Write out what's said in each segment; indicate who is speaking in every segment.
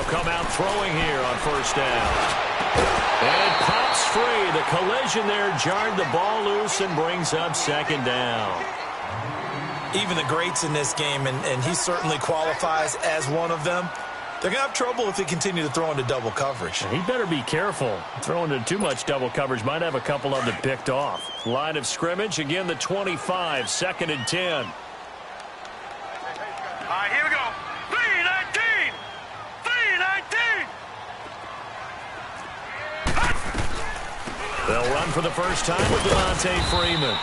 Speaker 1: come out throwing here on first down. And it pops free. The collision there jarred the ball loose and brings up second down.
Speaker 2: Even the greats in this game, and he certainly qualifies as one of them, they're going to have trouble if they continue to throw into double coverage.
Speaker 1: He better be careful. Throwing into too much double coverage might have a couple of them picked off. Line of scrimmage, again the 25, 2nd and 10.
Speaker 3: All right, here we go. 3-19! 3-19!
Speaker 1: They'll run for the first time with Devontae Freeman.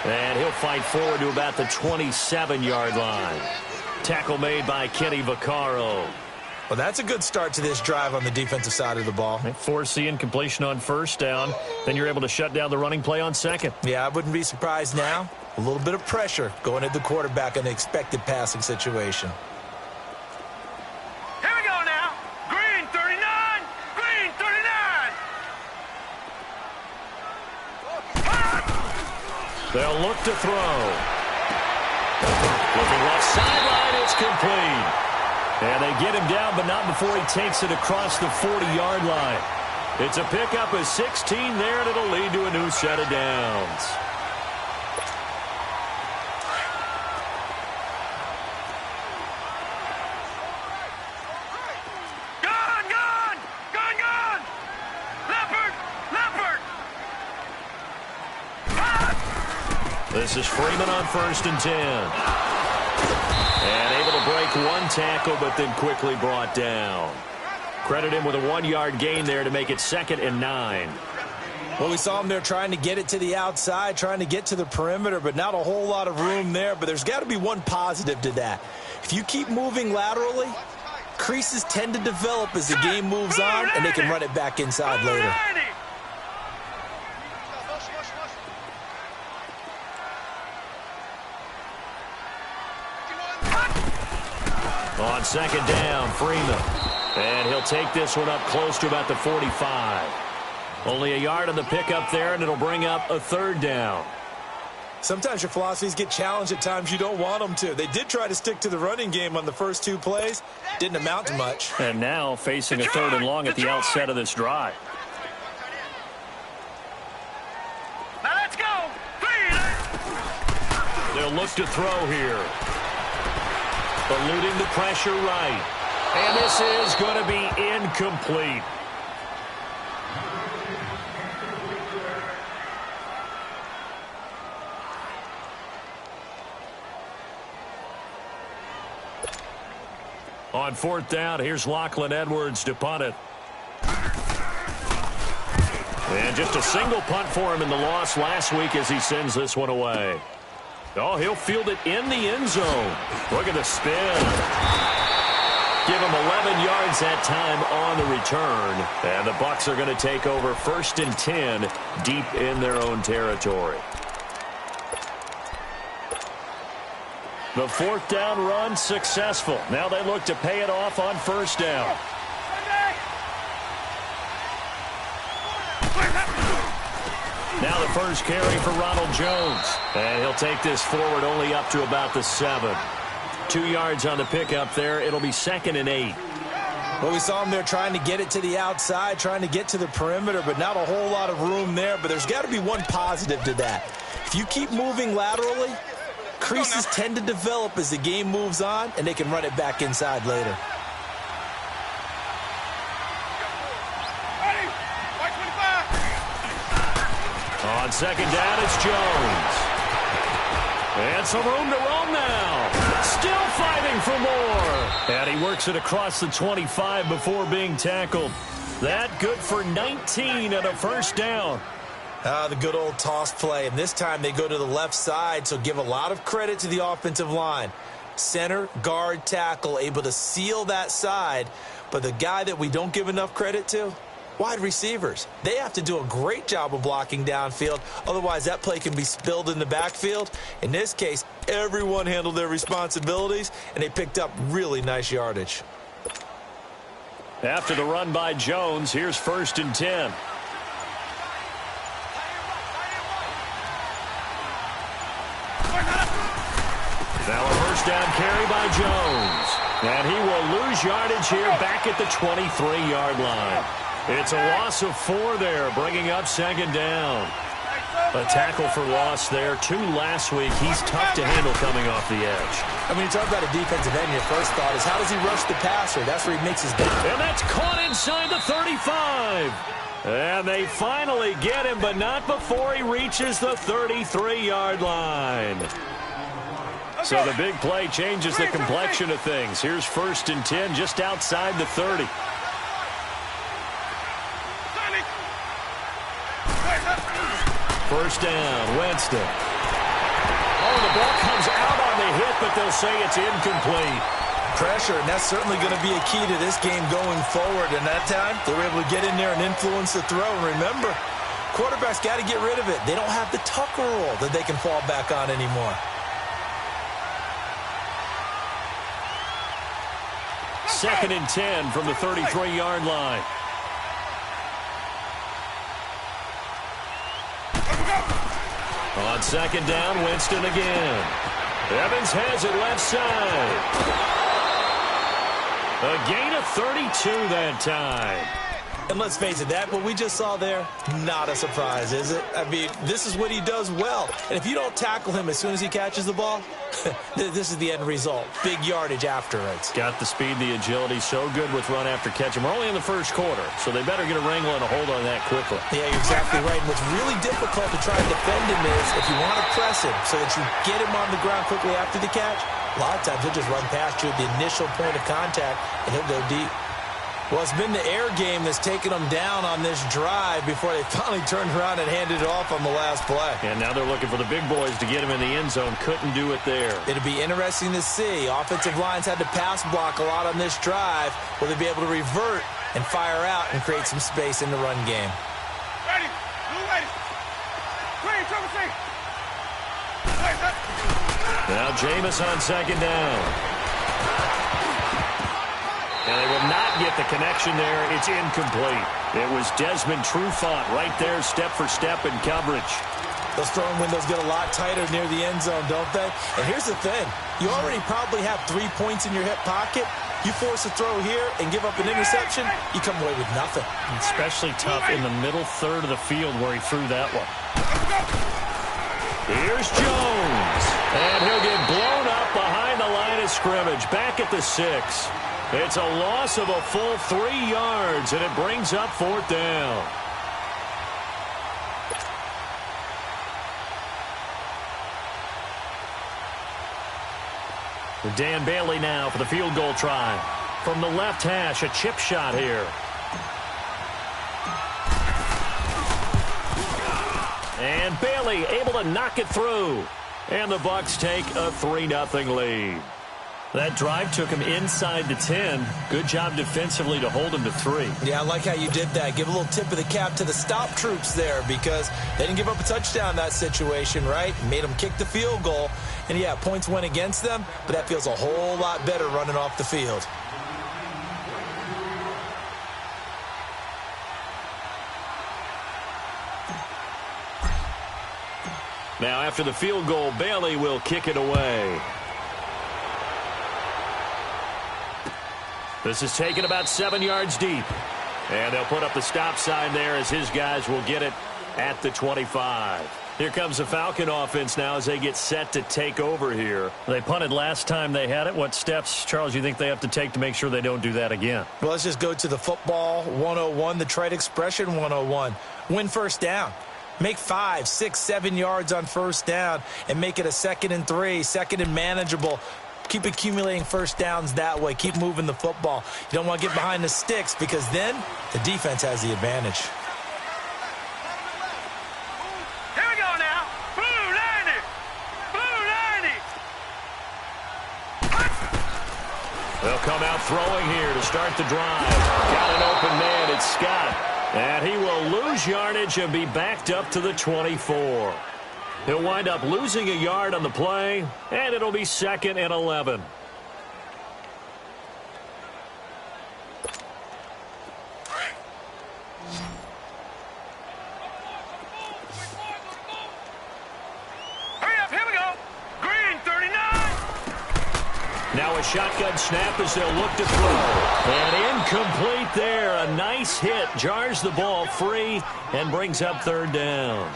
Speaker 1: And he'll fight forward to about the 27-yard line. Tackle made by Kenny Vaccaro.
Speaker 2: Well, that's a good start to this drive on the defensive side of the ball.
Speaker 1: They force the incompletion on first down. Then you're able to shut down the running play on second.
Speaker 2: Yeah, I wouldn't be surprised now. A little bit of pressure going at the quarterback in the expected passing situation.
Speaker 3: Here we go now. Green 39. Green 39.
Speaker 1: They'll look to throw. Looking left sideline, it's complete. And they get him down, but not before he takes it across the 40-yard line. It's a pickup of 16 there, and it'll lead to a new set of downs.
Speaker 3: Gone, gone! Gone, gone! Leopard! Leopard!
Speaker 1: This is Freeman on 1st and 10. And able to break one tackle, but then quickly brought down. Credit him with a 1-yard gain there to make it 2nd and 9.
Speaker 2: Well, we saw him there trying to get it to the outside, trying to get to the perimeter, but not a whole lot of room there. But there's got to be one positive to that. If you keep moving laterally, creases tend to develop as the game moves on, and they can run it back inside later.
Speaker 1: On 2nd down, Freeman. And he'll take this one up close to about the 45. Only a yard on the pickup there, and it'll bring up a 3rd down.
Speaker 2: Sometimes your philosophies get challenged at times you don't want them to. They did try to stick to the running game on the first 2 plays. Didn't amount to much.
Speaker 1: And now facing a 3rd and long at the outset of this drive.
Speaker 3: Now let's go.
Speaker 1: They'll look to throw here. Eluding the pressure right. And this is going to be incomplete. On 4th down, here's Lachlan Edwards to punt it. And just a single punt for him in the loss last week as he sends this one away. Oh, he'll field it in the end zone. Look at the spin. Give him 11 yards that time on the return. And the Bucs are going to take over 1st and 10 deep in their own territory. The 4th down run successful. Now they look to pay it off on 1st down. Now the first carry for Ronald Jones. And he'll take this forward only up to about the 7. 2 yards on the pickup there. It'll be 2nd and 8.
Speaker 2: Well, we saw him there trying to get it to the outside, trying to get to the perimeter, but not a whole lot of room there. But there's got to be one positive to that. If you keep moving laterally, creases tend to develop as the game moves on, and they can run it back inside later.
Speaker 1: On 2nd down, it's Jones. And some room to roam now. Still fighting for more. And he works it across the 25 before being tackled. That good for 19 and a 1st down.
Speaker 2: The good old toss play. And this time they go to the left side, so give a lot of credit to the offensive line. Center, guard, tackle, able to seal that side. But the guy that we don't give enough credit to, wide receivers. They have to do a great job of blocking downfield. Otherwise, that play can be spilled in the backfield. In this case, everyone handled their responsibilities, and they picked up really nice yardage.
Speaker 1: After the run by Jones, here's 1st and 10. Now a 1st down carry by Jones. And he will lose yardage here back at the 23-yard line. It's a loss of 4 there, bringing up second down. A tackle for loss there. 2 last week. He's tough to handle coming off the edge.
Speaker 2: I mean, you talk about a defensive end, your first thought is how does he rush the passer? That's where he makes his bet.
Speaker 1: And that's caught inside the 35. And they finally get him, but not before he reaches the 33-yard line. So the big play changes the complexion of things. Here's 1st and 10 just outside the 30. First down, Winston. Oh, the ball comes out on the hit, but they'll say it's incomplete.
Speaker 2: Pressure, and that's certainly going to be a key to this game going forward. And that time, they were able to get in there and influence the throw. And remember, quarterbacks got to get rid of it. They don't have the Tucker rule that they can fall back on anymore.
Speaker 1: Second and 10 from the 33-yard line. On second down, Winston again. Evans has it left side. A gain of 32 that time.
Speaker 2: And let's face it, that what we just saw there, not a surprise, is it? I mean, this is what he does well. And if you don't tackle him as soon as he catches the ball, this is the end result. Big yardage after it.
Speaker 1: Got the speed, the agility, so good with run after catch. And we're only in the first quarter, so they better get a wrangle and a hold on that quickly.
Speaker 2: Yeah, you're exactly right. And what's really difficult to try and defend him is if you want to press him so that you get him on the ground quickly after the catch, a lot of times he'll just run past you at the initial point of contact, and he'll go deep. Well, it's been the air game that's taken them down on this drive before they finally turned around and handed it off on the last play.
Speaker 1: And now they're looking for the big boys to get him in the end zone. Couldn't do it there.
Speaker 2: It'll be interesting to see. Offensive lines had to pass block a lot on this drive. Will they be able to revert and fire out and create some space in the run game?
Speaker 3: Ready. Blue ready. Green, trouble safe.
Speaker 1: Now Jameis on second down. And they will not get the connection there. It's incomplete. It was Desmond Trufant right there, step for step in coverage.
Speaker 2: Those throwing windows get a lot tighter near the end zone, don't they? And here's the thing. You already probably have 3 points in your hip pocket. You force a throw here and give up an interception, you come away with nothing.
Speaker 1: Especially tough in the middle third of the field where he threw that one. Here's Jones. And he'll get blown up behind the line of scrimmage. Back at the 6. It's a loss of a full 3 yards, and it brings up 4th down. Dan Bailey now for the field goal try. From the left hash, a chip shot here. And Bailey able to knock it through. And the Bucs take a 3-0 lead. That drive took him inside the 10. Good job defensively to hold him to 3.
Speaker 2: Yeah, I like how you did that. Give a little tip of the cap to the stop troops there because they didn't give up a touchdown in that situation, right? Made them kick the field goal. And, yeah, points went against them, but that feels a whole lot better running off the field.
Speaker 1: Now, after the field goal, Bailey will kick it away. This is taken about 7 yards deep. And they'll put up the stop sign there as his guys will get it at the 25. Here comes the Falcon offense now as they get set to take over here. They punted last time they had it. What steps, Charles, you think they have to take to make sure they don't do that again?
Speaker 2: Well, let's just go to the football 101, the trade expression 101. Win first down. Make 5, 6, 7 yards on first down and make it a 2nd and 3, 2nd and manageable. Keep accumulating first downs that way. Keep moving the football. You don't want to get behind the sticks because then the defense has the advantage.
Speaker 3: Here we go now. Blue 90. Blue 90.
Speaker 1: They'll come out throwing here to start the drive. Got an open man. It's Scott. And he will lose yardage and be backed up to the 24. He'll wind up losing a yard on the play, and it'll be 2nd and 11.
Speaker 3: Hurry up, here we go. Green 39.
Speaker 1: Now a shotgun snap as they'll look to throw. And incomplete there. A nice hit. Jars the ball free and brings up third down.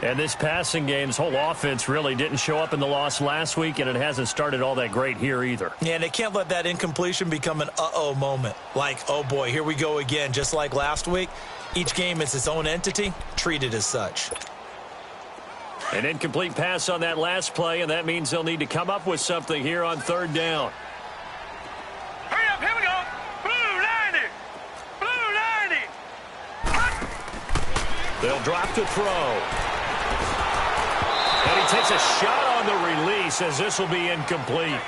Speaker 1: And this passing game's whole offense really didn't show up in the loss last week, and it hasn't started all that great here either.
Speaker 2: Yeah, and they can't let that incompletion become an uh-oh moment. Like, oh boy, here we go again, just like last week. Each game is its own entity, treated as such.
Speaker 1: An incomplete pass on that last play, and that means they'll need to come up with something here on third down.
Speaker 3: Hurry up, here we go. Blue 90. Blue 90.
Speaker 1: They'll drop to throw. And he takes a shot on the release as this will be incomplete.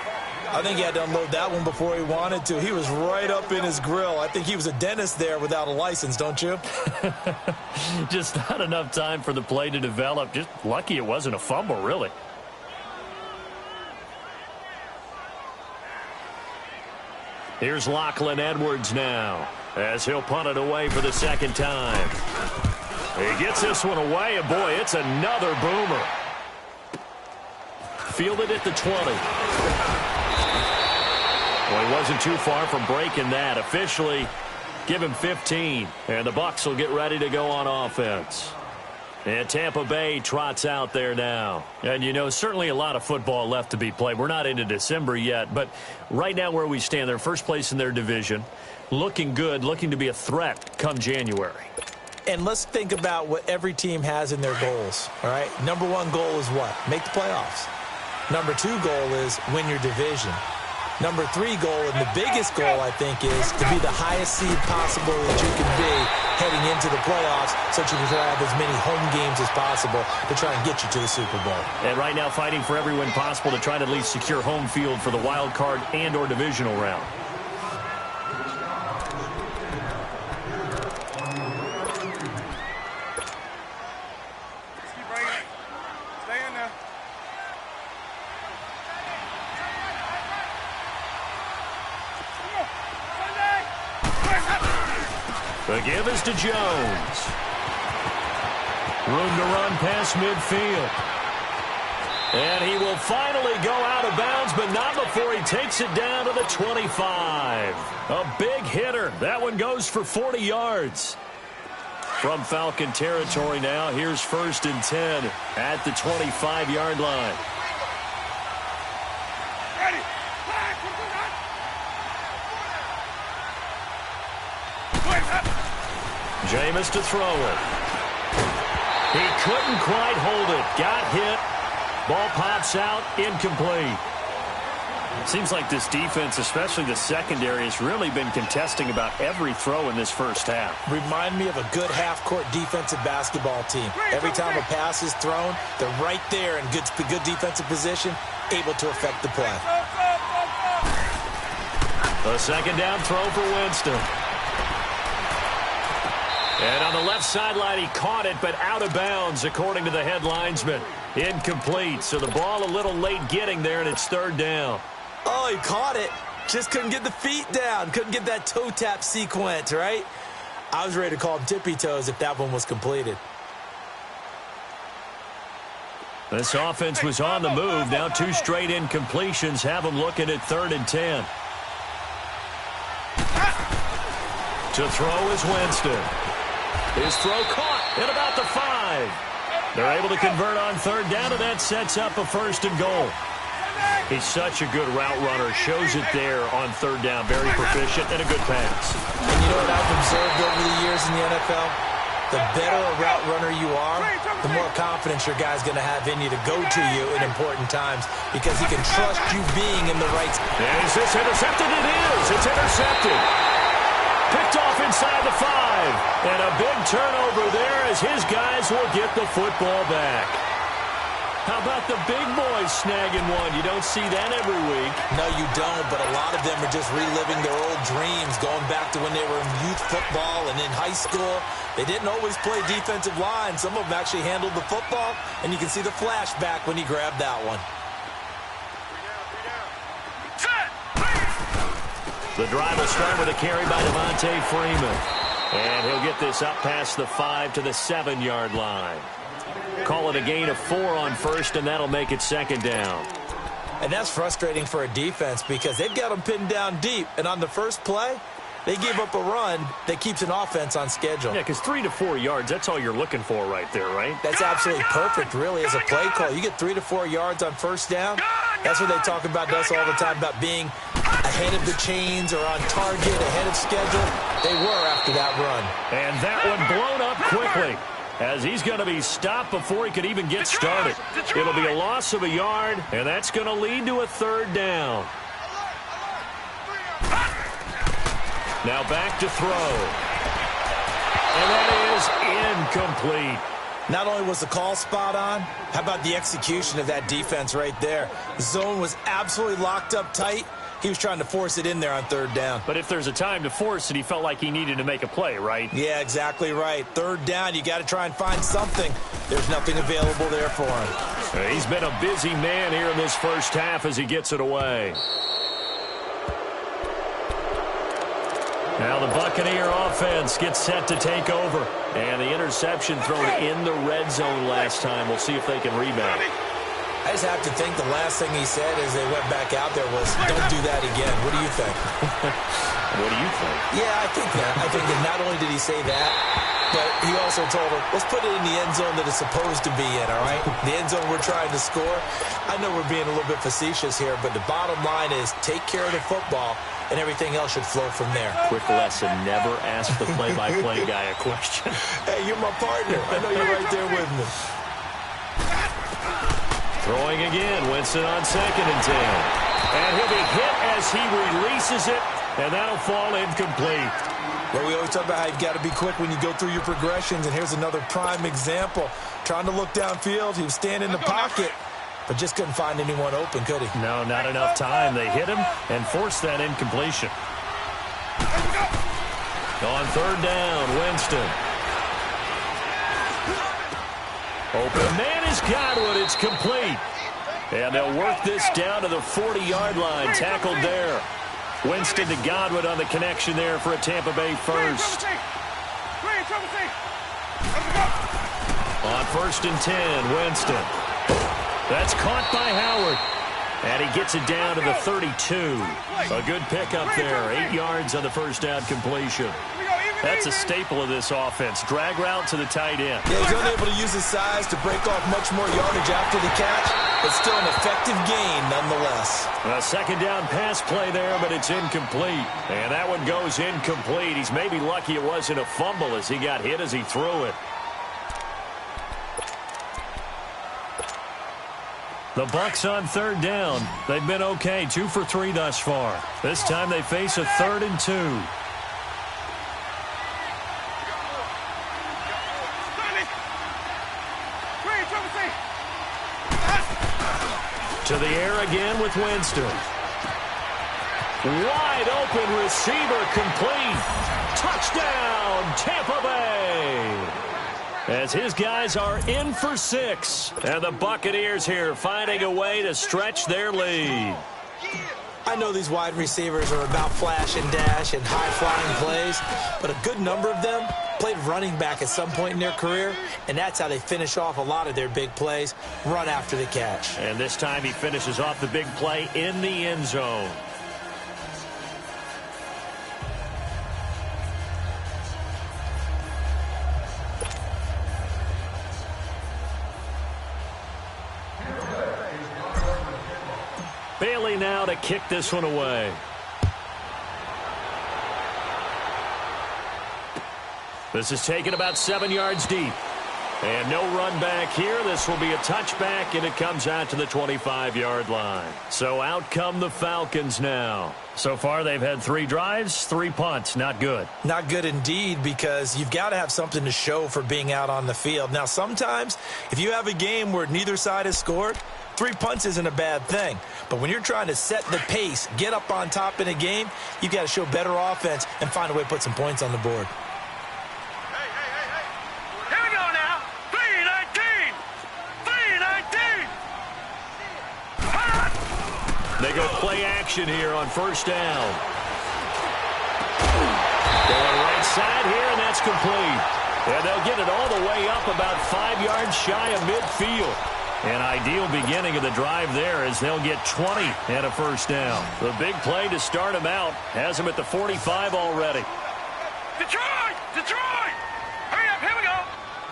Speaker 2: I think he had to unload that one before he wanted to. He was right up in his grill. I think he was a dentist there without a license, don't you?
Speaker 1: Just not enough time for the play to develop. Just lucky it wasn't a fumble, really. Here's Lachlan Edwards now as he'll punt it away for the second time. He gets this one away, and boy, it's another boomer. Fielded at the 20. Well, he wasn't too far from breaking that. Officially, give him 15, and the Bucs will get ready to go on offense. And Tampa Bay trots out there now. And, you know, certainly a lot of football left to be played. We're not into December yet, but right now where we stand, they're first place in their division, looking good, looking to be a threat come January.
Speaker 2: And let's think about what every team has in their goals, all right? Number one goal is what? Make the playoffs. Number two goal is win your division. Number three goal, and the biggest goal, I think, is to be the highest seed possible that you can be heading into the playoffs so that you can have as many home games as possible to try and get you to the Super Bowl.
Speaker 1: And right now fighting for every win possible to try to at least secure home field for the wild card and or divisional round. The give is to Jones. Room to run past midfield. And he will finally go out of bounds, but not before he takes it down to the 25. A big hitter. That one goes for 40 yards. From Falcon territory now, here's 1st and 10 at the 25-yard line. Jameis to throw it. He couldn't quite hold it. Got hit. Ball pops out. Incomplete. Seems like this defense, especially the secondary, has really been contesting about every throw in this first half.
Speaker 2: Remind me of a good half-court defensive basketball team. Every time a pass is thrown, they're right there in good defensive position, able to affect the play.
Speaker 1: A second down throw for Winston. And on the left sideline, he caught it, but out of bounds, according to the head linesman. Incomplete, so the ball a little late getting there, and it's 3rd down.
Speaker 2: Oh, he caught it. Just couldn't get the feet down. Couldn't get that toe tap sequence, right? I was ready to call him tippy toes if that one was completed.
Speaker 1: This offense was on the move. Now 2 straight incompletions have them looking at 3rd and 10. To throw is Winston. His throw caught at about the 5. They're able to convert on 3rd down, and that sets up a 1st and goal. He's such a good route runner. Shows it there on 3rd down. Very proficient and a good pass.
Speaker 2: And you know what I've observed over the years in the NFL? The better a route runner you are, the more confidence your guy's going to have in you to go to you in important times because he can trust you being in the right.
Speaker 1: Is this intercepted? It is. It's intercepted. Picked off inside the 5. And a big turnover there as his guys will get the football back. How about the big boys snagging one? You don't see that every week.
Speaker 2: No, you don't, but a lot of them are just reliving their old dreams, going back to when they were in youth football and in high school. They didn't always play defensive line. Some of them actually handled the football, and you can see the flashback when he grabbed that one.
Speaker 1: The drive will start with a carry by Devontae Freeman. And he'll get this up past the 5 to the 7-yard line. Call it a gain of 4 on 1st, and that'll make it 2nd down.
Speaker 2: And that's frustrating for a defense because they've got them pinned down deep. And on the first play, they gave up a run that keeps an offense on schedule.
Speaker 1: Yeah, because 3 to 4 yards, that's all you're looking for right there, right?
Speaker 2: That's absolutely perfect, really, as a play call. You get 3 to 4 yards on first down. That's what they talk about us all the time, about being ahead of the chains or on target, ahead of schedule. They were after that run.
Speaker 1: And that one blown up quickly, as he's going to be stopped before he could even get started. It'll be a loss of a yard, and that's going to lead to a third down. Now back to throw. And that is incomplete.
Speaker 2: Not only was the call spot on, how about the execution of that defense right there? The zone was absolutely locked up tight. He was trying to force it in there on third down.
Speaker 1: But if there's a time to force it, he felt like he needed to make a play, right?
Speaker 2: Yeah, exactly right. Third down, you got to try and find something. There's nothing available there for him.
Speaker 1: He's been a busy man here in this first half as he gets it away. Now the Buccaneer offense gets set to take over. And the interception thrown in the red zone last time. We'll see if they can rebound.
Speaker 2: I just have to think the last thing he said as they went back out there was, don't do that again. What do you think?
Speaker 1: What do you think?
Speaker 2: Yeah, I think that. I think that not only did he say that, but he also told him, let's put it in the end zone that it's supposed to be in, all right? The end zone we're trying to score. I know we're being a little bit facetious here, but the bottom line is take care of the football, and everything else should flow from there.
Speaker 1: Quick lesson, never ask the play-by-play guy a question.
Speaker 2: Hey, you're my partner. I know you're right there with me.
Speaker 1: Throwing again, Winston on 2nd and 10. And he'll be hit as he releases it, and that'll fall incomplete.
Speaker 2: Well, we always talk about how you've got to be quick when you go through your progressions, and here's another prime example. Trying to look downfield, he was standing in the pocket, but just couldn't find anyone open, could he?
Speaker 1: No, not enough time. They hit him and forced that incompletion. On third down, Winston. Open man is Godwin. It's complete. And they'll work this down to the 40-yard line. Tackled there. Winston to Godwin on the connection there for a Tampa Bay first. On 1st and 10, Winston. That's caught by Howard. And he gets it down to the 32. A good pickup there. 8 yards on the first down completion. That's a staple of this offense. Drag route to the tight end.
Speaker 2: Yeah, he's unable to use his size to break off much more yardage after the catch, but still an effective gain nonetheless.
Speaker 1: A second down pass play there, but it's incomplete. And that one goes incomplete. He's maybe lucky it wasn't a fumble as he got hit as he threw it. The Bucs on third down. They've been okay, 2 for 3 thus far. This time they face a 3rd and 2. To the air again with Winston. Wide open receiver complete. Touchdown, Tampa Bay. As his guys are in for 6. And the Buccaneers here finding a way to stretch their lead.
Speaker 2: I know these wide receivers are about flash and dash and high-flying plays, but a good number of them played running back at some point in their career, and that's how they finish off a lot of their big plays, run after the catch.
Speaker 1: And this time he finishes off the big play in the end zone. Bailey now to kick this one away. This is taken about 7 yards deep. And no run back here. This will be a touchback, and it comes out to the 25-yard line. So out come the Falcons now. So far, they've had 3 drives, 3 punts. Not good.
Speaker 2: Not good indeed, because you've got to have something to show for being out on the field. Now, sometimes, if you have a game where neither side has scored, 3 punts isn't a bad thing. But when you're trying to set the pace, get up on top in a game, you've got to show better offense and find a way to put some points on the board.
Speaker 1: They go play action here on first down. Going right side here, and that's complete. And they'll get it all the way up about 5 yards shy of midfield. An ideal beginning of the drive there as they'll get 20 and a first down. The big play to start him out has him at the 45 already.
Speaker 3: Detroit! Detroit! Hurry up, here we go.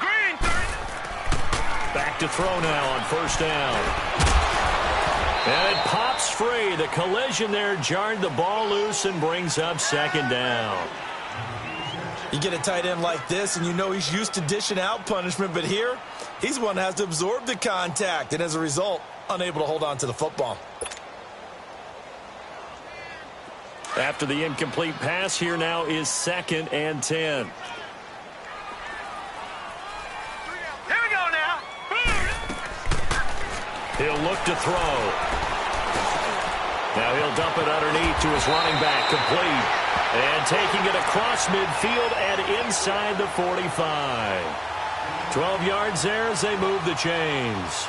Speaker 3: Green 30.
Speaker 1: Back to throw now on first down. And it pops free. The collision there jarred the ball loose and brings up second down.
Speaker 2: You get a tight end like this, and you know he's used to dishing out punishment, but here, he's the one that has to absorb the contact, and as a result, unable to hold on to the football.
Speaker 1: After the incomplete pass, here now is 2nd and 10.
Speaker 3: Here we go now.
Speaker 1: He'll look to throw. Now he'll dump it underneath to his running back, complete. And taking it across midfield and inside the 45. 12 yards there as they move the chains.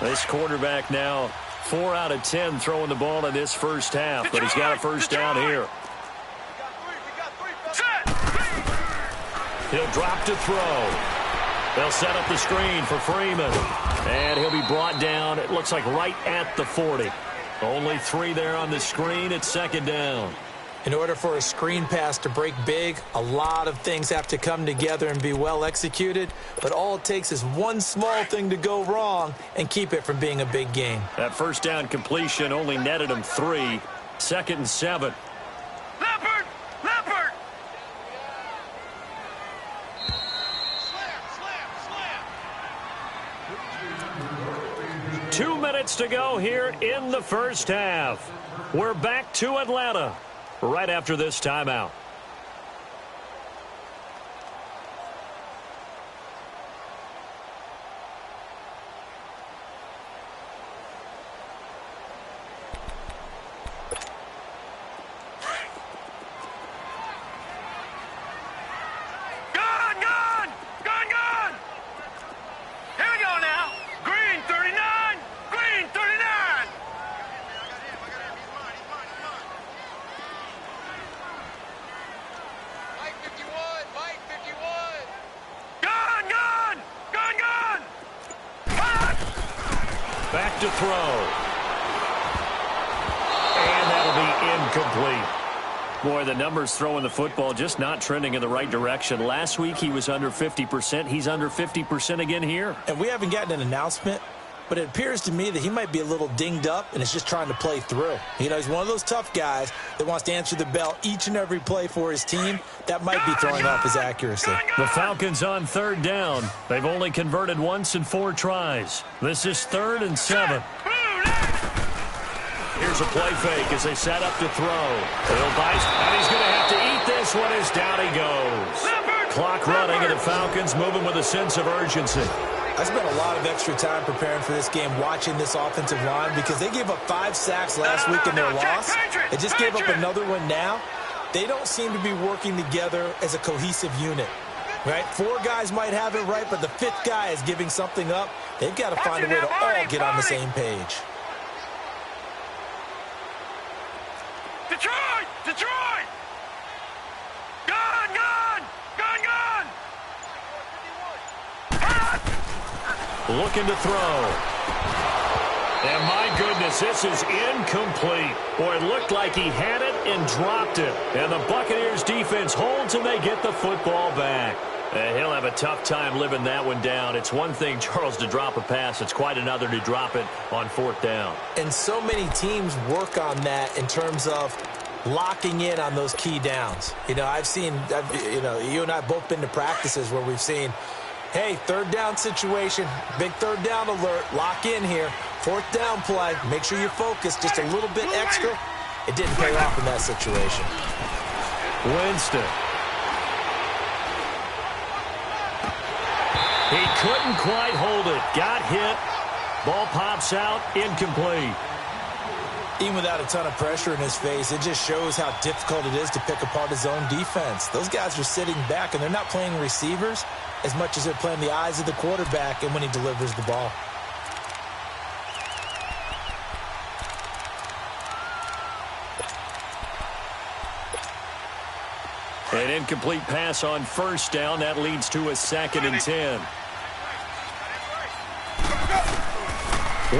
Speaker 1: This quarterback now 4 out of 10 throwing the ball in this first half, but he's got a first down here. He'll drop to throw. They'll set up the screen for Freeman. And he'll be brought down, it looks like right at the 40. Only 3 there on the screen. It's second down.
Speaker 2: In order for a screen pass to break big, a lot of things have to come together and be well executed, but all it takes is one small thing to go wrong and keep it from being a big game.
Speaker 1: That first down completion only netted him 3. 2nd and 7.
Speaker 3: Leopard! Leopard!
Speaker 1: 2 minutes to go here in the first half. We're back to Atlanta right after this timeout. Back to throw. And that'll be incomplete. Boy, the numbers throwing the football just not trending in the right direction. Last week he was under 50%. He's under 50% again here.
Speaker 2: And we haven't gotten an announcement, but it appears to me that he might be a little dinged up and is just trying to play through. You know, he's one of those tough guys that wants to answer the bell each and every play for his team. That might be throwing off his accuracy.
Speaker 1: The Falcons on 3rd down. They've only converted once in 4 tries. This is 3rd and 7. Here's a play fake as they set up to throw. He'll bite, and he's going to have to eat this one as down he goes. Clock running, and the Falcons moving with a sense of urgency.
Speaker 2: I spent a lot of extra time preparing for this game watching this offensive line because they gave up 5 sacks last week in their loss. They just gave up another one now. They don't seem to be working together as a cohesive unit, right? 4 guys might have it right, but the 5th guy is giving something up. They've got to find a way to all get on the same page.
Speaker 3: Detroit! Detroit! Gun! Gun! Gun! Gun!
Speaker 1: Looking to throw. And my goodness, this is incomplete. Boy, it looked like he had it and dropped it. And the Buccaneers defense holds and they get the football back. And he'll have a tough time living that one down. It's one thing, Charles, to drop a pass. It's quite another to drop it on 4th down.
Speaker 2: And so many teams work on that in terms of locking in on those key downs. You know, you and I have both been to practices where we've seen, hey, 3rd down situation, big 3rd down alert, lock in here. 4th down play, make sure you focus just a little bit extra. It didn't pay off in that situation.
Speaker 1: Winston. He couldn't quite hold it. Got hit. Ball pops out. Incomplete.
Speaker 2: Even without a ton of pressure in his face, it just shows how difficult it is to pick apart his own defense. Those guys are sitting back, and they're not playing receivers as much as they're playing the eyes of the quarterback and when he delivers the ball.
Speaker 1: An incomplete pass on first down. That leads to a 2nd and 10.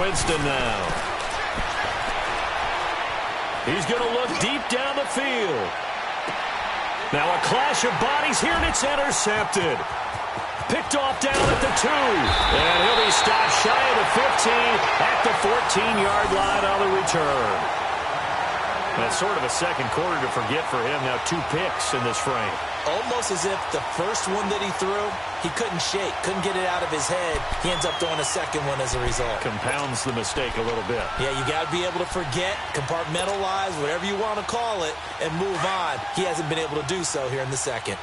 Speaker 1: Winston now. He's going to look deep down the field. Now a clash of bodies here, and it's intercepted. Picked off down at the 2. And he'll be stopped shy of the 15 at the 14-yard line on the return. That's sort of a second quarter to forget for him. Now 2 picks in this frame.
Speaker 2: Almost as if the first one that he threw, he couldn't shake, couldn't get it out of his head. He ends up throwing a second one as a result.
Speaker 1: Compounds the mistake a little bit.
Speaker 2: Yeah, you got to be able to forget, compartmentalize, whatever you want to call it, and move on. He hasn't been able to do so here in the second.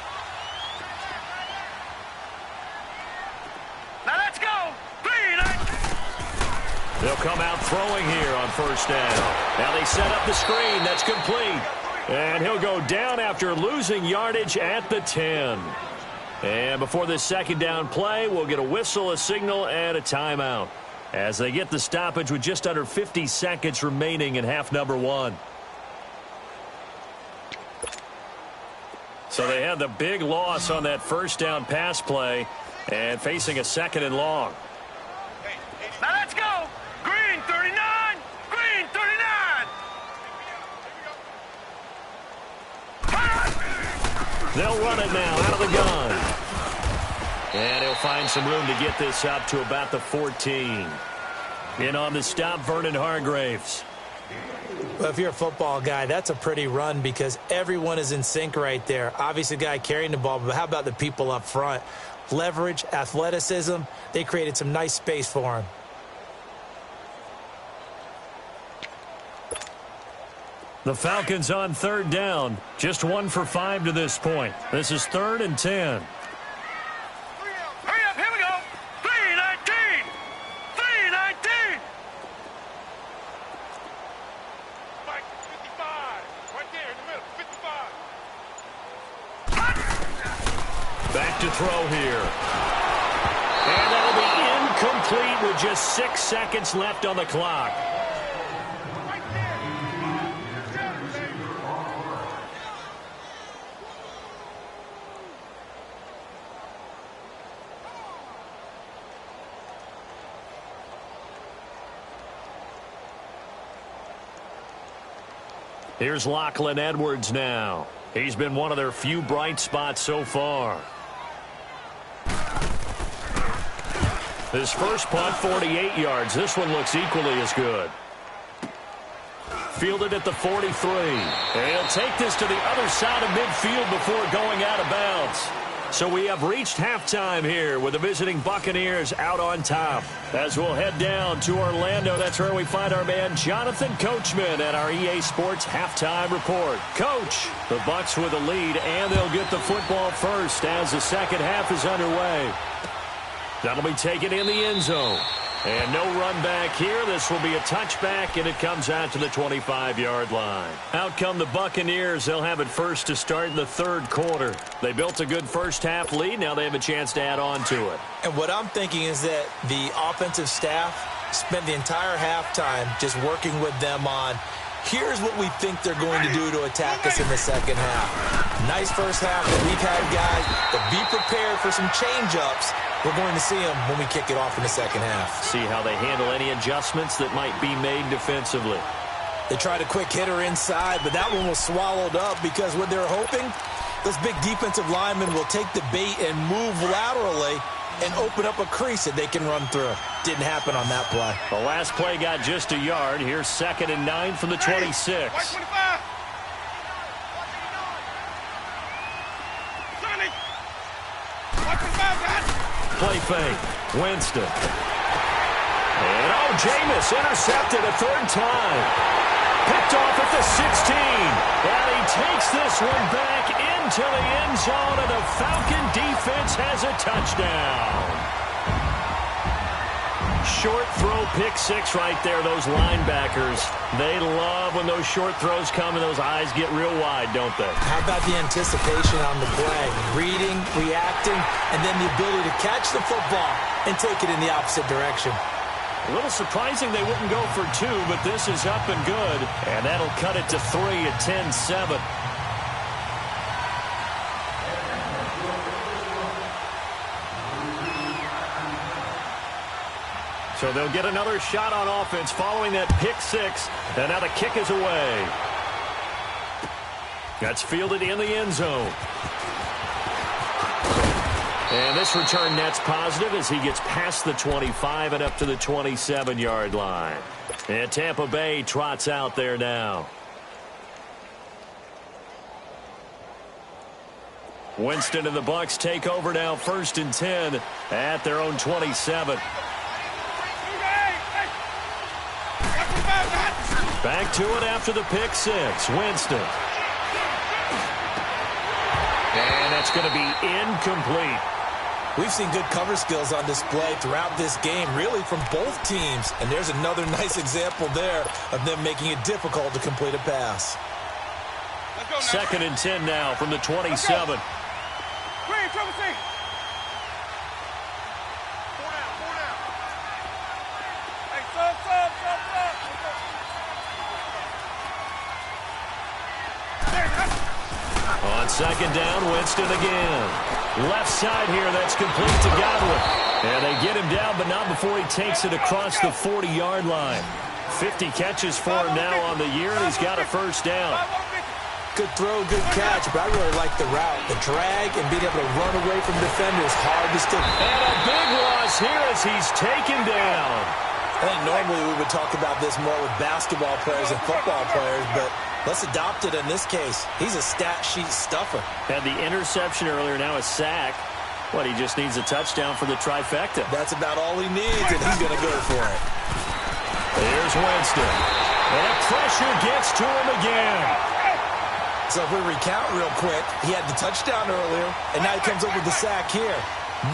Speaker 3: Now let's go. 3, 9.
Speaker 1: They'll come out throwing here on first down. Now they set up the screen. That's complete. And he'll go down after losing yardage at the 10. And before this second down play, we'll get a whistle, a signal, and a timeout as they get the stoppage with just under 50 seconds remaining in half number 1. So they had the big loss on that first down pass play and facing a 2nd and long.
Speaker 3: Now let's go. Green 39. Green 39.
Speaker 1: They'll run it now out of the gun. And he'll find some room to get this up to about the 14. In on the stop, Vernon Hargreaves.
Speaker 2: Well, if you're a football guy, that's a pretty run because everyone is in sync right there. Obviously, the guy carrying the ball, but how about the people up front? Leverage, athleticism, they created some nice space for him.
Speaker 1: The Falcons on 3rd down. Just 1 for 5 to this point. This is 3rd and 10.
Speaker 3: Hurry up, here we go. 3-19. 3-19. Mike, 55. Right there in the middle, 55.
Speaker 1: Back to throw here. And that'll be incomplete with just 6 seconds left on the clock. Here's Lachlan Edwards now. He's been one of their few bright spots so far. His first punt, 48 yards. This one looks equally as good. Fielded at the 43. And he'll take this to the other side of midfield before going out of bounds. So we have reached halftime here with the visiting Buccaneers out on top. As we'll head down to Orlando, that's where we find our man Jonathan Coachman at our EA Sports Halftime Report. Coach, the Bucs with the lead, and they'll get the football first as the second half is underway. That'll be taken in the end zone. And no run back here. This will be a touchback, and it comes out to the 25-yard line. Out come the Buccaneers. They'll have it first to start in the 3rd quarter. They built a good first-half lead. Now they have a chance to add on to it.
Speaker 2: And what I'm thinking is that the offensive staff spent the entire halftime just working with them on, here's what we think they're going to do to attack us in the second half. Nice first half that we've had, guys, but be prepared for some change-ups. We're going to see them when we kick it off in the second half.
Speaker 1: See how they handle any adjustments that might be made defensively.
Speaker 2: They tried a quick hitter inside, but that one was swallowed up because what they're hoping, those big defensive linemen will take the bait and move laterally and open up a crease that they can run through. Didn't happen on that play.
Speaker 1: The last play got just a yard. Here's 2nd and 9 from the 26.
Speaker 3: White 25. Sonny. White 25, guys.
Speaker 1: Play fake. Winston. And Jameis intercepted a 3rd time. Picked off at the 16. And he takes this one back into the end zone, and the Falcon defense has a touchdown. short throw pick six right there, those linebackers. They love when those short throws come and those eyes get real wide, don't they?
Speaker 2: How about the anticipation on the play? Reading, reacting, and then the ability to catch the football and take it in the opposite direction.
Speaker 1: A little surprising they wouldn't go for two, but this is up and good. And that'll cut it to 3 at 10-7. So they'll get another shot on offense following that pick six. And now the kick is away. That's fielded in the end zone. And this return net's positive as he gets past the 25 and up to the 27-yard line. And Tampa Bay trots out there now. Winston and the Bucs take over now, 1st and 10 at their own 27. Back to it after the pick six. Winston. And that's going to be incomplete.
Speaker 2: We've seen good cover skills on display throughout this game, really from both teams. And there's another nice example there of them making it difficult to complete a pass.
Speaker 1: 2nd and 10 now from the 27. On 2nd down, Winston again. Left side here, that's complete to Godwin. And they get him down, but not before he takes it across the 40-yard line. 50 catches for him now on the year, and he's got a 1st down.
Speaker 2: Good throw, good catch, but I really like the route. The drag and being able to run away from defenders, hard to stick.
Speaker 1: And a big loss here as he's taken down.
Speaker 2: I think normally we would talk about this more with basketball players and football players, but let's adopt it in this case. He's a stat sheet stuffer.
Speaker 1: Had the interception earlier, now a sack. What, he just needs a touchdown for the trifecta.
Speaker 2: That's about all he needs, and he's going to go for it.
Speaker 1: Here's Winston. And pressure gets to him again.
Speaker 2: So if we recount real quick, he had the touchdown earlier, and now he comes up with the sack here.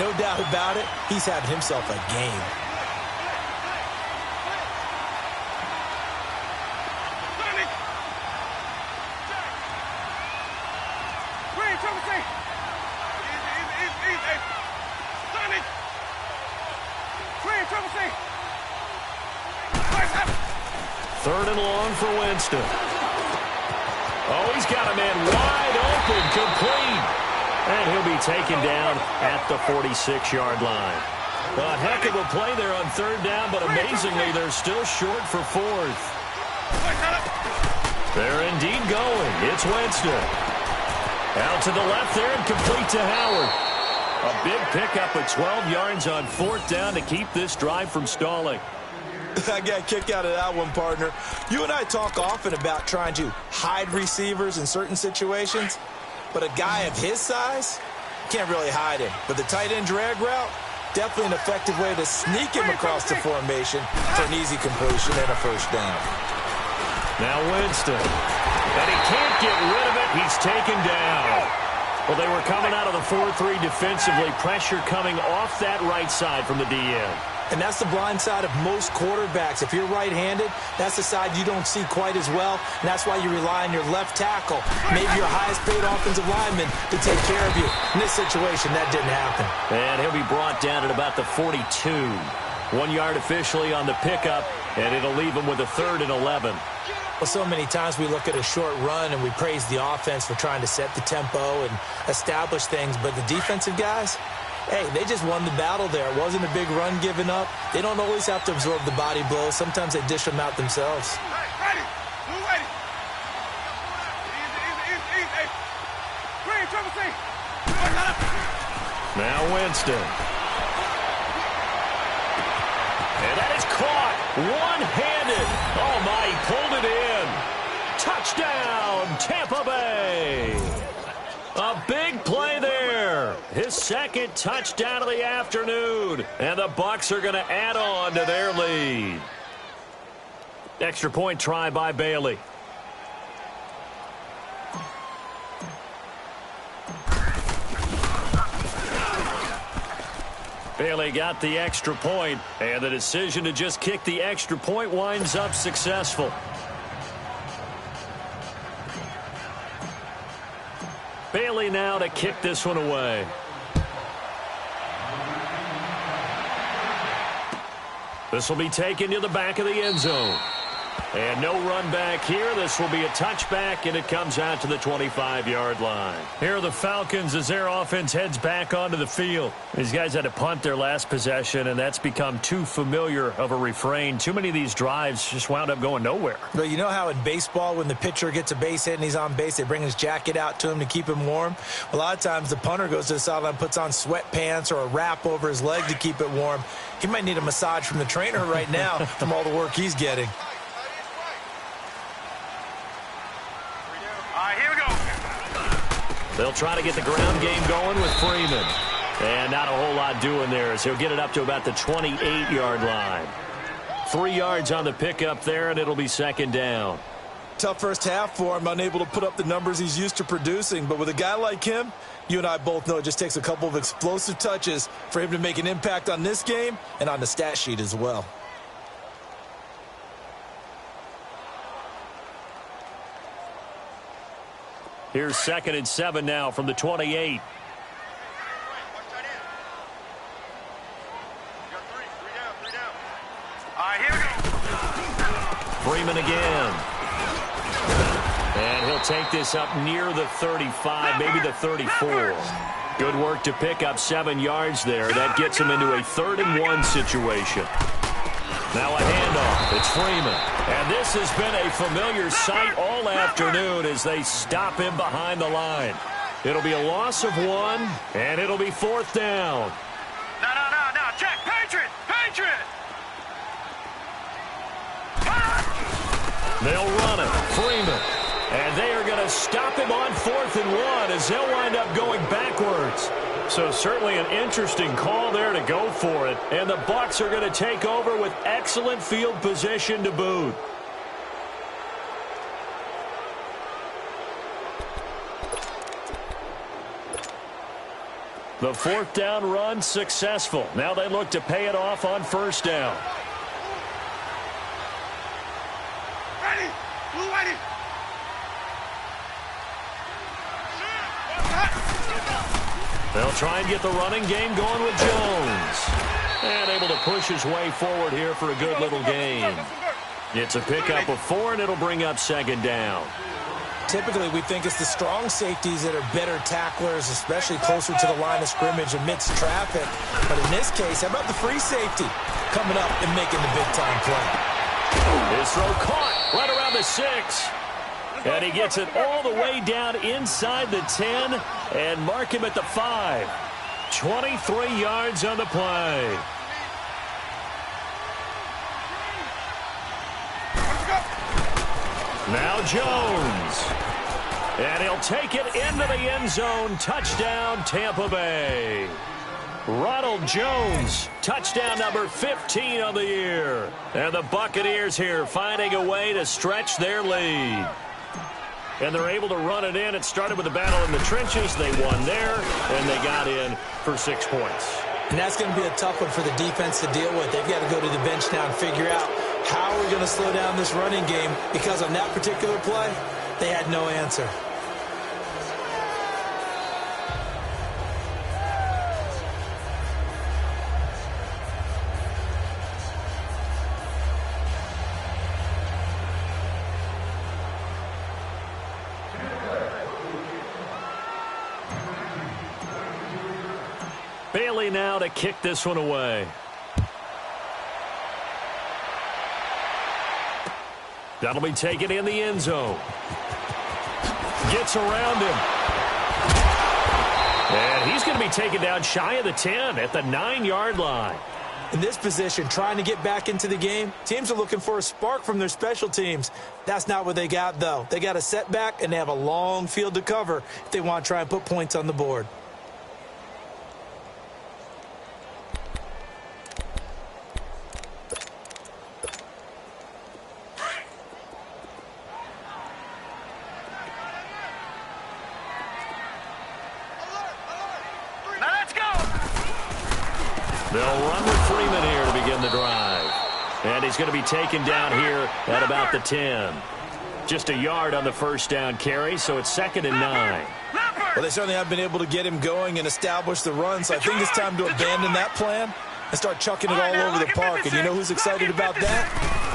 Speaker 2: No doubt about it, he's having himself a game.
Speaker 1: Third and long for Winston. Oh, he's got a man wide open, complete. And he'll be taken down at the 46-yard line. A heck of a play there on 3rd down, but amazingly, they're still short for 4th. They're indeed going. It's Winston. Out to the left there and complete to Howard. A big pickup of 12 yards on 4th down to keep this drive from stalling.
Speaker 2: I got a kick out of that one, partner. You and I talk often about trying to hide receivers in certain situations, but a guy of his size can't really hide him. But the tight end drag route, definitely an effective way to sneak him across the formation for an easy completion and a 1st down.
Speaker 1: Now Winston. And he can't get rid of it. He's taken down. Well, they were coming out of the 4-3 defensively. Pressure coming off that right side from the DN.
Speaker 2: And that's the blind side of most quarterbacks. If you're right-handed, that's the side you don't see quite as well, and that's why you rely on your left tackle, maybe your highest-paid offensive lineman, to take care of you. In this situation, that didn't happen.
Speaker 1: And he'll be brought down at about the 42. 1 yard officially on the pickup, and it'll leave him with a 3rd and 11.
Speaker 2: Well, so many times we look at a short run and we praise the offense for trying to set the tempo and establish things, but the defensive guys, hey, they just won the battle there. It wasn't a big run given up. They don't always have to absorb the body blows. Sometimes they dish them out themselves.
Speaker 1: Now Winston. And that is caught one-handed. Oh, my, he pulled it in. Touchdown, Tampa Bay. A big play there. His 2nd touchdown of the afternoon. And the Bucs are going to add on to their lead. Extra point try by Bailey. Bailey got the extra point, and the decision to just kick the extra point winds up successful. Bailey now to kick this one away. This will be taken to the back of the end zone. And no run back here. This will be a touchback, and it comes out to the 25-yard line. Here are the Falcons as their offense heads back onto the field. These guys had to punt their last possession, and that's become too familiar of a refrain. Too many of these drives just wound up going nowhere.
Speaker 2: But you know how in baseball, when the pitcher gets a base hit and he's on base, they bring his jacket out to him to keep him warm? A lot of times the punter goes to the sideline, puts on sweatpants or a wrap over his leg to keep it warm. He might need a massage from the trainer right now from all the work he's getting.
Speaker 1: They'll try to get the ground game going with Freeman. And not a whole lot doing there, as he'll get it up to about the 28-yard line. 3 yards on the pickup there, and it'll be second down.
Speaker 2: Tough first half for him, unable to put up the numbers he's used to producing. But with a guy like him, you and I both know it just takes a couple of explosive touches for him to make an impact on this game and on the stat sheet as well.
Speaker 1: Here's 2nd and 7 now from the 28. Freeman again. And he'll take this up near the 35, maybe the 34. Good work to pick up 7 yards there. That gets him into a 3rd and 1 situation. Now a handoff. It's Freeman. And this has been a familiar sight all afternoon as they stop him behind the line. It'll be a loss of 1, and it'll be 4th down.
Speaker 3: No. Check. Patriot.
Speaker 1: They'll run it. Freeman. And they are going to stop him on 4th and 1 as they'll wind up going backwards. So certainly an interesting call there to go for it. And the Bucs are going to take over with excellent field position to boot. The 4th down run successful. Now they look to pay it off on 1st down.
Speaker 3: Ready. Blue ready.
Speaker 1: They'll try and get the running game going with Jones. And able to push his way forward here for a good little gain. It's a pickup of 4, and it'll bring up 2nd down.
Speaker 2: Typically, we think it's the strong safeties that are better tacklers, especially closer to the line of scrimmage amidst traffic. But in this case, how about the free safety coming up and making the big-time play?
Speaker 1: His throw caught right around the 6. And he gets it all the way down inside the 10 and mark him at the 5. 23 yards on the play. Now Jones. And he'll take it into the end zone. Touchdown, Tampa Bay. Ronald Jones, touchdown number 15 on the year. And the Buccaneers here finding a way to stretch their lead. And they're able to run it in. It started with a battle in the trenches. They won there, and they got in for 6 points.
Speaker 2: And that's going to be a tough one for the defense to deal with. They've got to go to the bench now and figure out how we're going to slow down this running game, because on that particular play, they had no answer.
Speaker 1: Bailey now to kick this one away. That'll be taken in the end zone. Gets around him. And he's going to be taken down shy of the 10 at the 9-yard line.
Speaker 2: In this position, trying to get back into the game, teams are looking for a spark from their special teams. That's not what they got, though. They got a setback, and they have a long field to cover if they want to try and put points on the board.
Speaker 1: he's going to be taken down here at about the 10. Just a yard on the first down carry, so it's 2nd and 9.
Speaker 2: Well, they certainly have been able to get him going and establish the run, so I think it's time to abandon that plan and start chucking it all over the park. And you know who's excited about that?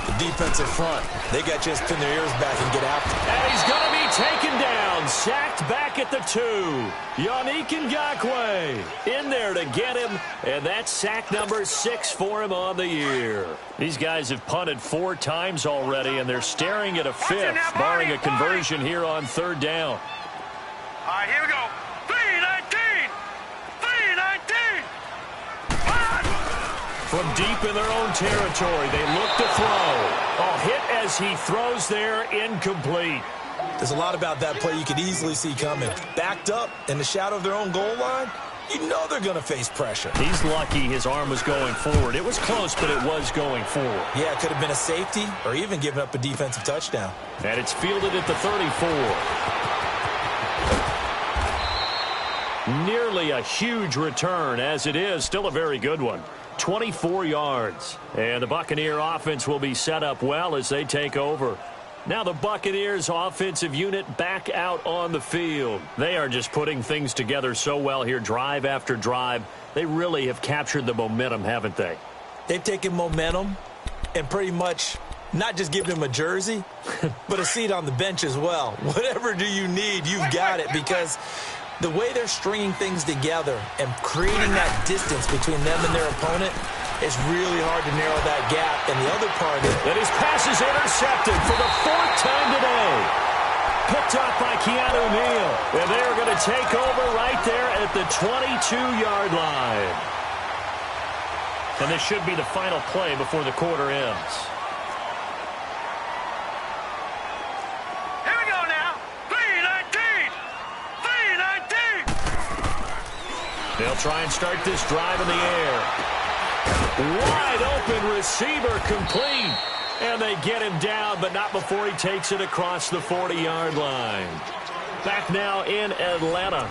Speaker 2: The defensive front. They got to just pin their ears back and get after it.
Speaker 1: And he's going to be taken down, sacked back at the 2. Yannick Ngakoue in there to get him, and that's sack number 6 for him on the year. These guys have punted 4 times already, and they're staring at a 5th, barring a conversion here on 3rd down.
Speaker 3: All right, here we go. 3-19. 3-19.
Speaker 1: From deep in their own territory, they look to throw. Oh, hit as he throws there, incomplete.
Speaker 2: There's a lot about that play you could easily see coming. Backed up in the shadow of their own goal line, you know they're going to face pressure.
Speaker 1: He's lucky his arm was going forward. It was close, but it was going forward.
Speaker 2: Yeah, it could have been a safety or even given up a defensive touchdown.
Speaker 1: And it's fielded at the 34. Nearly a huge return, as it is still a very good one. 24 yards. And the Buccaneer offense will be set up well as they take over. Now the Buccaneers offensive unit back out on the field. They are just putting things together so well here, drive after drive. They really have captured the momentum, haven't they?
Speaker 2: They've taken momentum and pretty much not just given him a jersey, but a seat on the bench as well. Whatever do you need, you've got it, because the way they're stringing things together and creating that distance between them and their opponent, it's really hard to narrow that gap. And the other part is
Speaker 1: that his pass is intercepted for the 4th time today. Picked up by Keanu Neal. And they are going to take over right there at the 22-yard line. And this should be the final play before the quarter ends.
Speaker 3: Here we go now. 3-19. 3-19.
Speaker 1: They'll try and start this drive in the air. Wide open receiver, complete. And they get him down, but not before he takes it across the 40-yard line. Back now in Atlanta.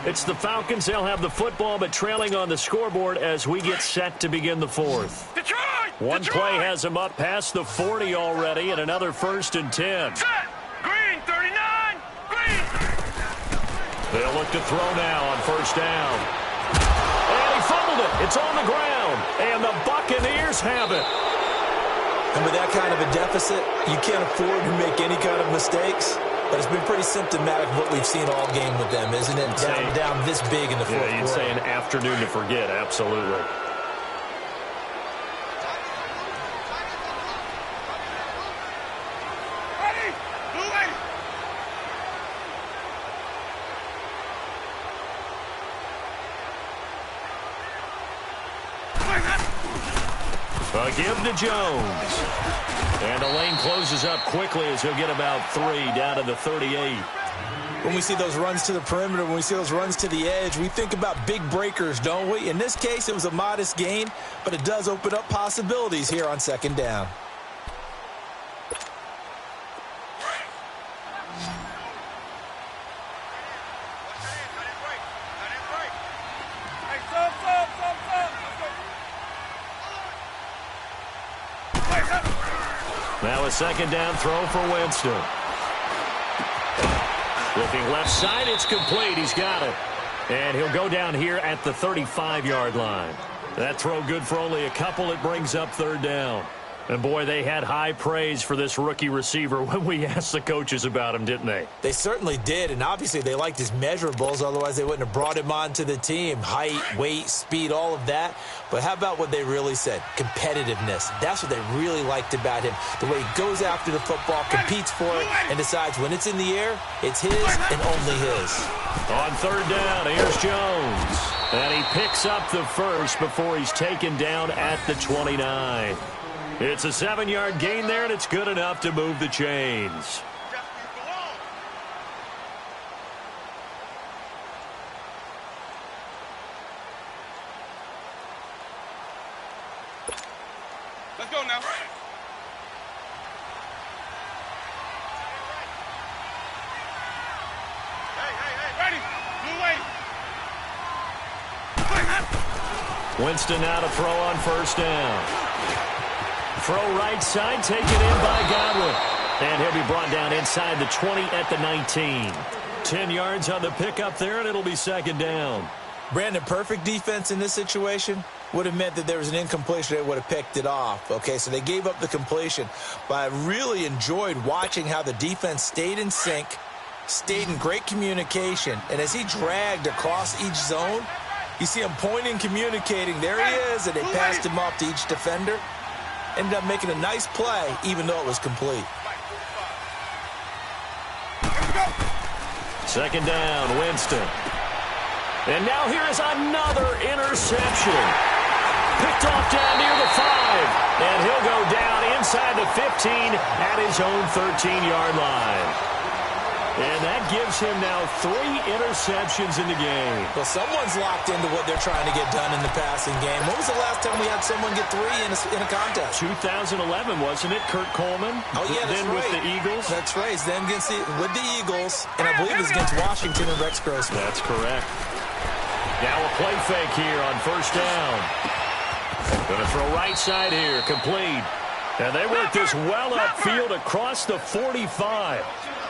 Speaker 1: It's the Falcons. They'll have the football, but trailing on the scoreboard as we get set to begin the 4th.
Speaker 3: Detroit!
Speaker 1: One
Speaker 3: Detroit!
Speaker 1: play has them up past the 40 already, and another 1st and 10.
Speaker 3: Set! Green, 39! Green!
Speaker 1: They'll look to throw now on 1st down. And he fumbled it. It's on the ground. And the Buccaneers have it.
Speaker 2: And with that kind of a deficit, you can't afford to make any kind of mistakes. But it's been pretty symptomatic of what we've seen all game with them, isn't it? Down this big in the 4th quarter.
Speaker 1: Yeah, you'd say an afternoon to forget, absolutely. A give to Jones. And the lane closes up quickly as he'll get about 3 down to the 38.
Speaker 2: When we see those runs to the perimeter, when we see those runs to the edge, we think about big breakers, don't we? In this case, it was a modest gain, but it does open up possibilities here on 2nd down.
Speaker 1: Now a 2nd down throw for Winston. Looking left side, it's complete. He's got it. And he'll go down here at the 35-yard line. That throw good for only a couple. It brings up 3rd down. And, boy, they had high praise for this rookie receiver when we asked the coaches about him, didn't they?
Speaker 2: They certainly did, and obviously they liked his measurables. Otherwise, they wouldn't have brought him onto the team. Height, weight, speed, all of that. But how about what they really said? Competitiveness. That's what they really liked about him. The way he goes after the football, competes for it, and decides when it's in the air, it's his and only his.
Speaker 1: On 3rd down, here's Jones. And he picks up the first before he's taken down at the 29. It's a 7-yard gain there, and it's good enough to move the chains.
Speaker 3: Let's go now. Hey, ready. Blue wave.
Speaker 1: Winston now to throw on 1st down. Throw right side, taken in by Godwin. And he'll be brought down inside the 20 at the 19. 10 yards on the pickup there, and it'll be second down.
Speaker 2: Brandon, perfect defense in this situation would have meant that there was an incompletion. They would have picked it off. Okay, so they gave up the completion. But I really enjoyed watching how the defense stayed in sync, stayed in great communication. And as he dragged across each zone, you see him pointing, communicating. There he is, and they passed him off to each defender. Ended up making a nice play, even though it was complete.
Speaker 1: Second down, Winston. And now here is another interception. Picked off down near the 5. And he'll go down inside the 15 at his own 13-yard line. And that gives him now 3 interceptions in the game.
Speaker 2: Well, someone's locked into what they're trying to get done in the passing game. When was the last time we had someone get 3 in a contest?
Speaker 1: 2011, wasn't it? Kurt Coleman?
Speaker 2: Oh, yeah, that's
Speaker 1: then
Speaker 2: right.
Speaker 1: with the Eagles?
Speaker 2: That's right. It's then with the Eagles, and I believe it's against Washington and Rex Grossman.
Speaker 1: That's correct. Now a play fake here on first down. Going to throw right side here, complete. And they work this well upfield across the 45.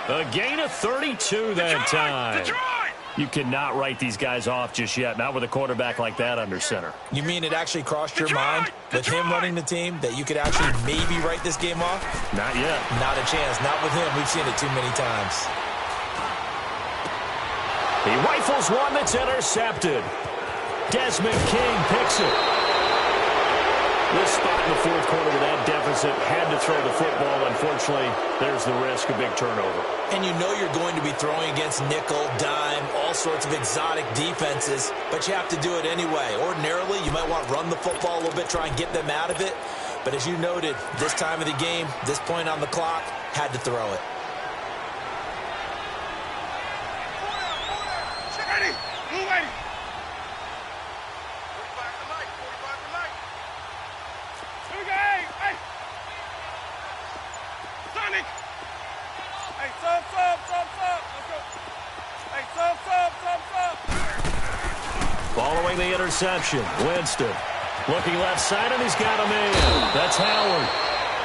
Speaker 1: A gain of 32 that time. You cannot write these guys off just yet, not with a quarterback like that under center.
Speaker 2: You mean it actually crossed your mind with him running the team that you could actually maybe write this game off?
Speaker 1: Not yet.
Speaker 2: Not a chance. Not with him. We've seen it too many times.
Speaker 1: He rifles one that's intercepted. Desmond King picks it. This spot in the fourth quarter with that deficit, had to throw the football. Unfortunately, there's the risk of big turnover.
Speaker 2: And you know you're going to be throwing against nickel, dime, all sorts of exotic defenses, but you have to do it anyway. Ordinarily, you might want to run the football a little bit, try and get them out of it. But as you noted, this time of the game, this point on the clock, had to throw it.
Speaker 3: Ready? Move ready.
Speaker 1: Following the interception, Winston looking left side, and he's got a man. That's Howard.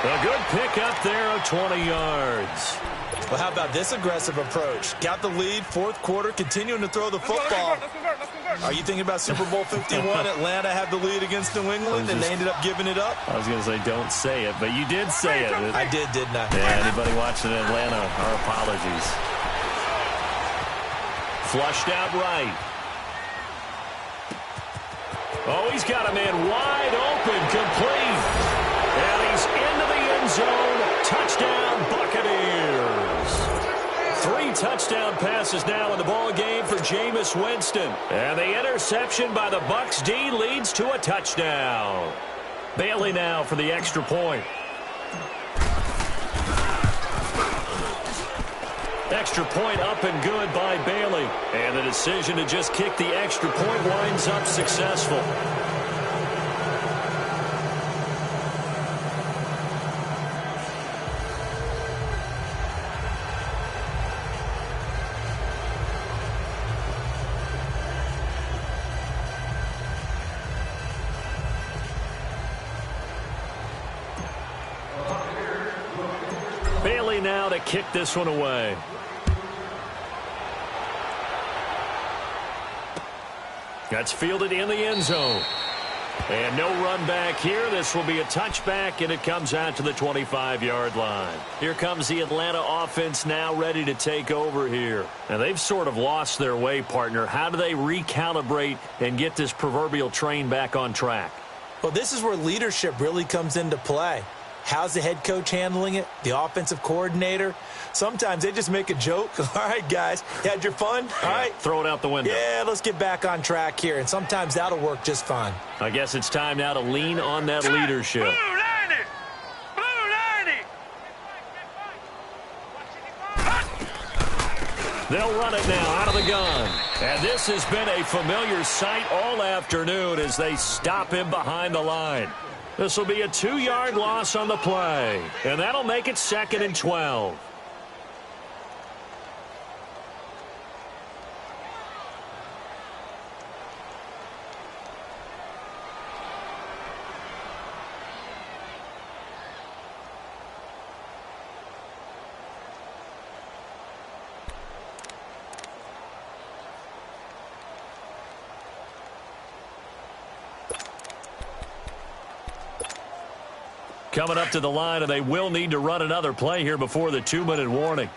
Speaker 1: A good pick up there of 20 yards.
Speaker 2: Well, how about this aggressive approach? Got the lead, fourth quarter, continuing to throw the football.
Speaker 3: Let's convert.
Speaker 2: Are you thinking about Super Bowl 51? Atlanta had the lead against New England, and they ended up giving it up?
Speaker 1: I was going to say don't say it, but you did say it.
Speaker 2: I did, didn't I?
Speaker 1: Yeah, anybody watching Atlanta, our apologies. Flushed out right. Oh, he's got a man wide open, complete. And he's into the end zone. Touchdown, Buccaneers. 3 touchdown passes now in the ball game for Jameis Winston. And the interception by the Bucs D leads to a touchdown. Bailey now for the extra point. Extra point up and good by Bailey. And the decision to just kick the extra point winds up successful. Bailey now to kick this one away. That's fielded in the end zone. And no run back here. This will be a touchback, and it comes out to the 25-yard line. Here comes the Atlanta offense now ready to take over here. Now, they've sort of lost their way, partner. How do they recalibrate and get this proverbial train back on track?
Speaker 2: Well, this is where leadership really comes into play. How's the head coach handling it? The offensive coordinator? Sometimes they just make a joke. All right, guys, you had your fun? All right.
Speaker 1: Throw it out the window.
Speaker 2: Yeah, let's get back on track here. And sometimes that'll work just fine.
Speaker 1: I guess it's time now to lean on that leadership.
Speaker 3: Blue 90.
Speaker 1: They'll run it now out of the gun. And this has been a familiar sight all afternoon as they stop him behind the line. This will be a 2-yard loss on the play. And that'll make it 2nd and 12. Coming up to the line, and they will need to run another play here before the 2-minute warning.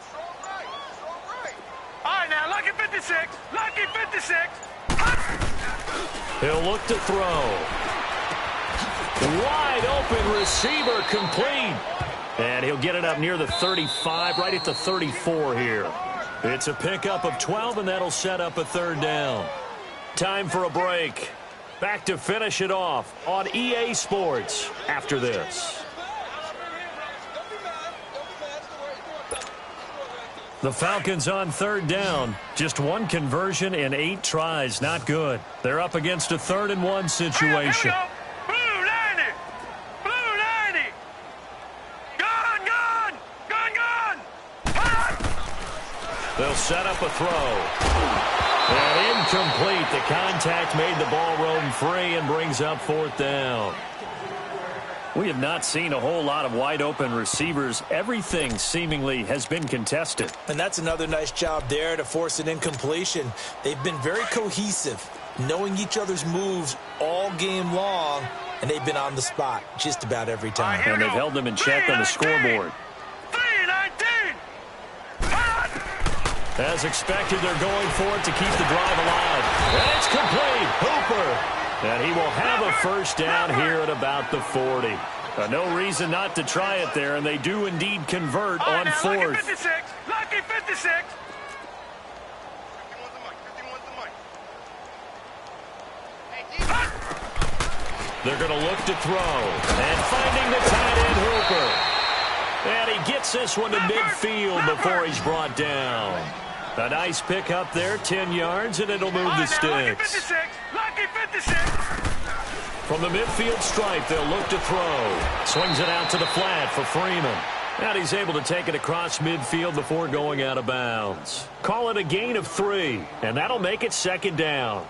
Speaker 3: All right, now, lucky 56. Lucky 56.
Speaker 1: He'll look to throw. Wide open receiver complete. And he'll get it up near the 35, right at the 34 here. It's a pickup of 12, and that'll set up a third down. Time for a break. Back to finish it off on EA Sports after this. The Falcons on third down. Just one conversion in 8 tries. Not good. They're up against a 3rd-and-1 situation.
Speaker 3: Blue 90. Blue 90. Gone, gone. Gone, gone.
Speaker 1: They'll set up a throw. And incomplete. The contact made the ball roam free and brings up 4th down. We have not seen a whole lot of wide-open receivers. Everything seemingly has been contested.
Speaker 2: And that's another nice job there to force an incompletion. They've been very cohesive, knowing each other's moves all game long, and they've been on the spot just about every time.
Speaker 1: And they've held them in check on the scoreboard.
Speaker 3: 319.
Speaker 1: As expected, they're going for it to keep the drive alive. And it's complete. Hooper. And he will have a first down here at about the 40. No reason not to try it there, and they do indeed convert on 4th.
Speaker 3: Lucky 56. Lucky 56.
Speaker 1: They're going to look to throw. And finding the tight end, Hooper. And he gets this one to midfield before he's brought down. A nice pick up there, 10 yards, and it'll move the sticks.
Speaker 3: Lucky 56. Lucky 56.
Speaker 1: From the midfield stripe, they'll look to throw. Swings it out to the flat for Freeman. And he's able to take it across midfield before going out of bounds. Call it a gain of 3, and that'll make it 2nd down.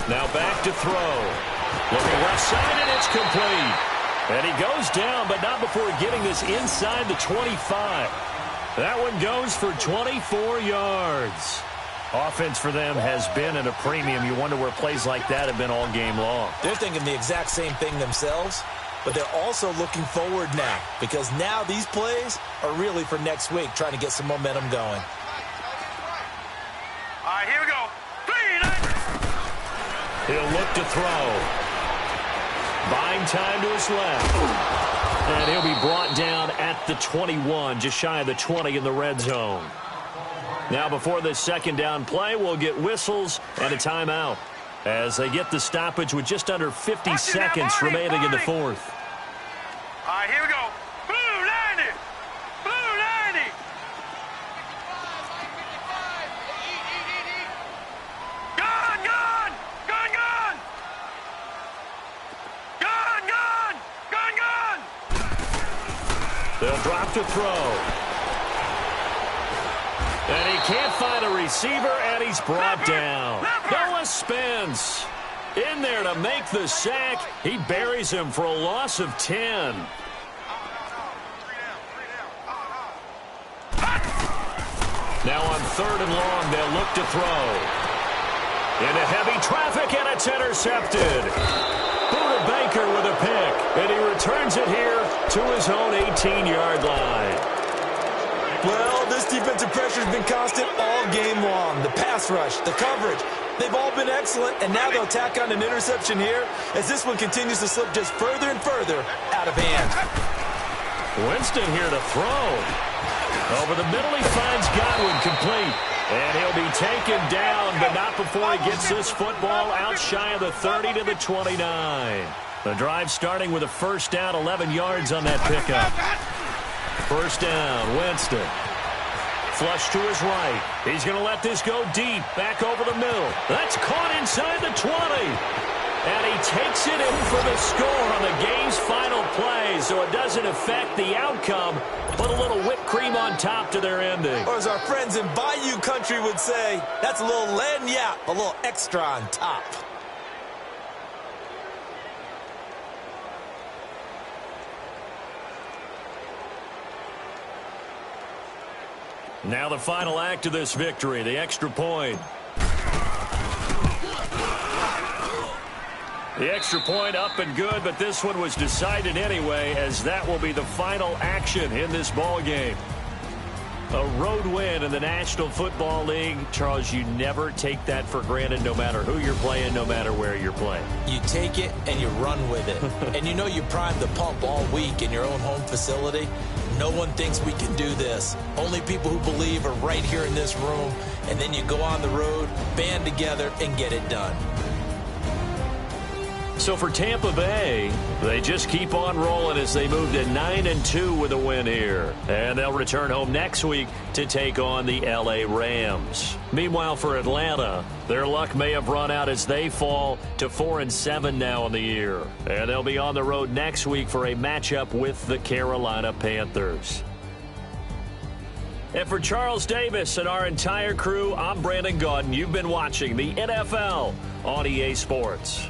Speaker 1: Now back to throw. Looking left side, and it's complete. And he goes down, but not before getting this inside the 25. That one goes for 24 yards. Offense for them has been at a premium. You wonder where plays like that have been all game long.
Speaker 2: They're thinking the exact same thing themselves, but they're also looking forward now, because now these plays are really for next week, trying to get some momentum going.
Speaker 3: All right, here we go.
Speaker 1: He'll look to throw. Buying time to his left. And he'll be brought down at the 21, just shy of the 20 in the red zone. Now before this 2nd down play, we'll get whistles and a timeout as they get the stoppage with just under 50 seconds remaining in the 4th.
Speaker 3: All right, here we go. Blue 90. Blue 90. Gone, gone. Gone, gone. Gone, gone. Gone, gone.
Speaker 1: They'll drop to throw. And he can't find a receiver, and he's brought down. Noah Spence in there to make the sack. He buries him for a loss of 10. Now on 3rd and long, they'll look to throw. Into heavy traffic, and it's intercepted. Buda Baker with a pick, and he returns it here to his own 18-yard line.
Speaker 2: Well, this defensive pressure has been constant all game long. The pass rush, the coverage, they've all been excellent, and now they'll tack on an interception here as this one continues to slip just further and further out of hand.
Speaker 1: Winston here to throw. Over the middle, he finds Godwin complete. And he'll be taken down, but not before he gets this football out shy of the 30 to the 29. The drive starting with a first down, 11 yards on that pickup. First down, Winston. Flush to his right. He's going to let this go deep. Back over the middle. That's caught inside the 20. And he takes it in for the score on the game's final play, so it doesn't affect the outcome. Put a little whipped cream on top to their ending.
Speaker 2: Or as our friends in Bayou Country would say, that's a little lagniappe, a little extra on top.
Speaker 1: Now the final act of this victory, the extra point. The extra point up and good, but this one was decided anyway, as that will be the final action in this ball game. A road win in the National Football League. Charles, you never take that for granted, no matter who you're playing, no matter where you're playing.
Speaker 2: You take it and you run with it. And you know you primed the pump all week in your own home facility. No one thinks we can do this. Only people who believe are right here in this room. And then you go on the road, band together, and get it done.
Speaker 1: So for Tampa Bay, they just keep on rolling as they move to 9-2 with a win here. And they'll return home next week to take on the L.A. Rams. Meanwhile, for Atlanta, their luck may have run out as they fall to 4-7 now in the year. And they'll be on the road next week for a matchup with the Carolina Panthers. And for Charles Davis and our entire crew, I'm Brandon Gaudin. You've been watching the NFL on EA Sports.